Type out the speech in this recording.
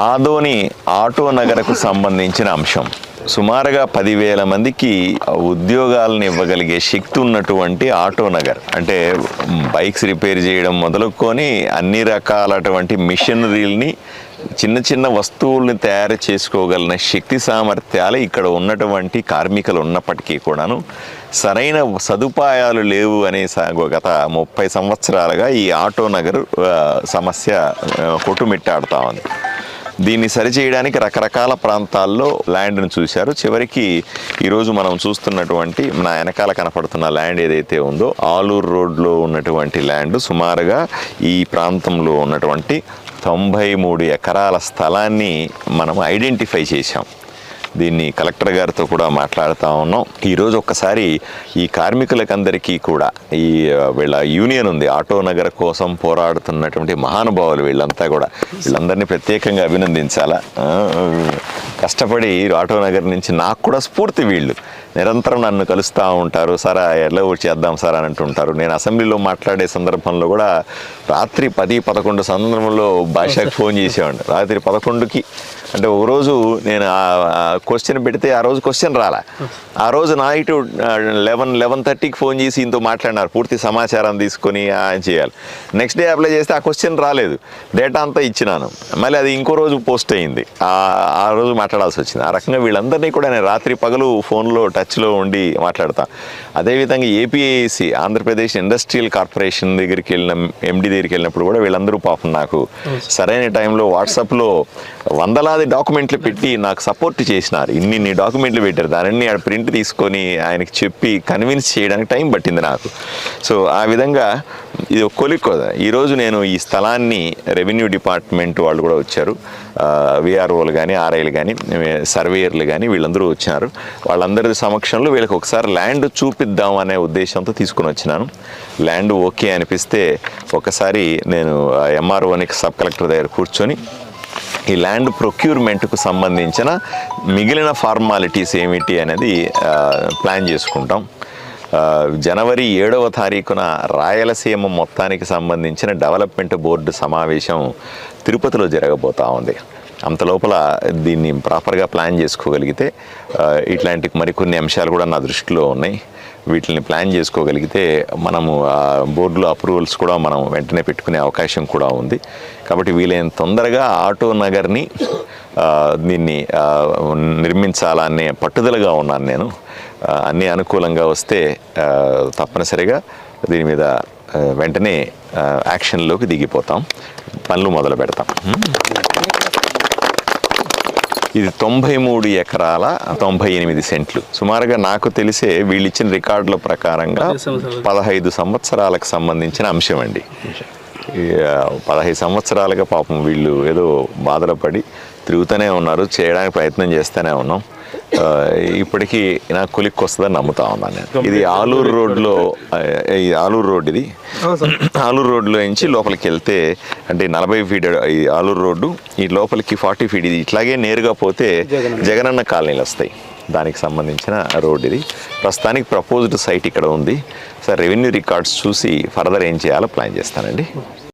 Adoni auto నగరకు సంబంధించిన అంశం. సుమారుగా 10,000 మందికి ఉద్యోగాలను ఇవ్వగలిగే శక్తి ఉన్నటువంటి ఆటో నగర్, అంటే బైక్స్ రిపేర్ చేయడం మొదలుకొని అన్ని రకాలటువంటి మిషనరీల్ని, చిన్న చిన్న వస్తువుల్ని తయారు చేసుకోగలిగిన శక్తి సామర్థ్యాలు ఇక్కడ ఉన్నటువంటి కార్మికులు ఉన్నప్పటికీ కూడాను సరైన సదుపాయాలు లేవు అనే గత 30 సంవత్సరాలుగా ఈ ఆటో నగర్ సమస్య కొట్టుమిట్టాడుతూ ఉంది. దీన్ని సరిచేయడానికి రకరకాల ప్రాంతాల్లో ల్యాండ్ను చూశారు. చివరికి ఈరోజు మనం చూస్తున్నటువంటి నా వెనకాల కనపడుతున్న ల్యాండ్ ఏదైతే ఉందో ఆలూరు రోడ్లో ఉన్నటువంటి ల్యాండ్, సుమారుగా ఈ ప్రాంతంలో ఉన్నటువంటి 93 ఎకరాల స్థలాన్ని మనం ఐడెంటిఫై చేశాం. దీన్ని కలెక్టర్ గారితో కూడా మాట్లాడుతూ ఉన్నాం. ఈరోజు ఒక్కసారి ఈ కార్మికులకందరికీ కూడా, ఈ వీళ్ళ యూనియన్ ఉంది, ఆటో నగర్ కోసం పోరాడుతున్నటువంటి మహానుభావులు వీళ్ళందరినీ ప్రత్యేకంగా అభినందించాలా. కష్టపడి ఆటో నగర్ నుంచి నాకు కూడా స్ఫూర్తి. వీళ్ళు నిరంతరం నన్ను కలుస్తూ ఉంటారు. సార్ ఎలా చేద్దాం సార్ అని అంటుంటారు. నేను అసెంబ్లీలో మాట్లాడే సందర్భంలో కూడా రాత్రి 10-11 సందర్భంలో భాషకు ఫోన్ చేసేవాడిని. రాత్రి 11కి, అంటే ఒకరోజు నేను క్వశ్చన్ పెడితే ఆ రోజు క్వశ్చన్ రాలా. ఆ రోజు నైట్ 11-11:30కి ఫోన్ చేసి ఇంతో మాట్లాడినారు. పూర్తి సమాచారం తీసుకొని చేయాలి. నెక్స్ట్ డే అప్లై చేస్తే ఆ క్వశ్చన్ రాలేదు. డేటా అంతా ఇచ్చినాను. మళ్ళీ అది ఇంకో రోజు పోస్ట్ అయింది. ఆ రోజు మాట్లాడాల్సి వచ్చింది. ఆ రకంగా వీళ్ళందరినీ కూడా నేను రాత్రి పగలు ఫోన్లో టచ్లో ఉండి మాట్లాడతాను. అదేవిధంగా ఏపీఐసి, ఆంధ్రప్రదేశ్ ఇండస్ట్రియల్ కార్పొరేషన్ దగ్గరికి వెళ్ళిన ఎండి దగ్గరికి వెళ్ళినప్పుడు కూడా వీళ్ళందరూ పాపం నాకు సరైన టైంలో వాట్సాప్లో వందలాది డాక్యుమెంట్లు పెట్టి నాకు సపోర్ట్ చేసినారు. ఇన్ని డాక్యుమెంట్లు పెట్టారు. దానిని ప్రింట్ తీసుకొని ఆయనకి చెప్పి కన్విన్స్ చేయడానికి టైం పట్టింది నాకు. సో ఆ విధంగా ఇది ఒక కొలిక్. ఈరోజు నేను ఈ స్థలాన్ని రెవెన్యూ డిపార్ట్మెంట్ వాళ్ళు కూడా వచ్చారు. విఆర్ఓలు కానీ, ఆర్ఐలు కానీ, సర్వేయర్లు కానీ వీళ్ళందరూ వచ్చారు. వాళ్ళందరి సమక్షంలో వీళ్ళకి ఒకసారి ల్యాండ్ చూపిద్దాం అనే ఉద్దేశంతో తీసుకుని వచ్చినాను. ల్యాండ్ ఓకే అనిపిస్తే ఒకసారి నేను ఎంఆర్ఓని సబ్ కలెక్టర్ దగ్గర కూర్చొని ఈ ల్యాండ్ ప్రొక్యూర్మెంట్కు సంబంధించిన మిగిలిన ఫార్మాలిటీస్ ఏమిటి అనేది ప్లాన్ చేసుకుంటాం. జనవరి 7వ తారీఖున రాయలసీమ మొత్తానికి సంబంధించిన డెవలప్మెంట్ బోర్డు సమావేశం తిరుపతిలో జరగబోతూ ఉంది. అంత లోపల దీన్ని ప్రాపర్గా ప్లాన్ చేసుకోగలిగితే, ఇట్లాంటి మరికొన్ని అంశాలు కూడా నా దృష్టిలో ఉన్నాయి, వీటిని ప్లాన్ చేసుకోగలిగితే మనము బోర్డులో అప్రూవల్స్ కూడా మనం వెంటనే పెట్టుకునే అవకాశం కూడా ఉంది. కాబట్టి వీలైన తొందరగా ఆటో నగర్ని దీన్ని నిర్మించాలనే పట్టుదలగా ఉన్నాను నేను. అన్నీ అనుకూలంగా వస్తే తప్పనిసరిగా దీని మీద వెంటనే యాక్షన్లోకి దిగిపోతాం, పనులు మొదలు పెడతాం. ఇది 93 ఎకరాల 98 సెంట్లు. సుమారుగా నాకు తెలిసే వీళ్ళు ఇచ్చిన రికార్డుల ప్రకారంగా 15 సంవత్సరాలకు సంబంధించిన అంశం అండి. 15 సంవత్సరాలుగా పాపం వీళ్ళు ఏదో బాధలు పడి తిరుగుతూనే ఉన్నారు, చేయడానికి ప్రయత్నం చేస్తూనే ఉన్నాం. ఇప్పటికీ నాకు కొలిక్కి వస్తుందని నమ్ముతా ఉన్నాను నేను. ఇది ఆలూరు రోడ్లో, ఆలూరు రోడ్, ఇది ఆలూరు రోడ్లో నుంచి లోపలికి వెళ్తే, అంటే 40 ఫీట్ ఈ ఆలూరు రోడ్డు, ఈ లోపలికి 40 ఫీట్. ఇది ఇట్లాగే నేరుగా పోతే జగనన్న కాలనీలు వస్తాయి. దానికి సంబంధించిన రోడ్ ఇది. ప్రస్తుతానికి ప్రపోజ్డ్ సైట్ ఇక్కడ ఉంది. సార్ రెవెన్యూ రికార్డ్స్ చూసి ఫర్దర్ ఏం చేయాలో ప్లాన్ చేస్తానండి.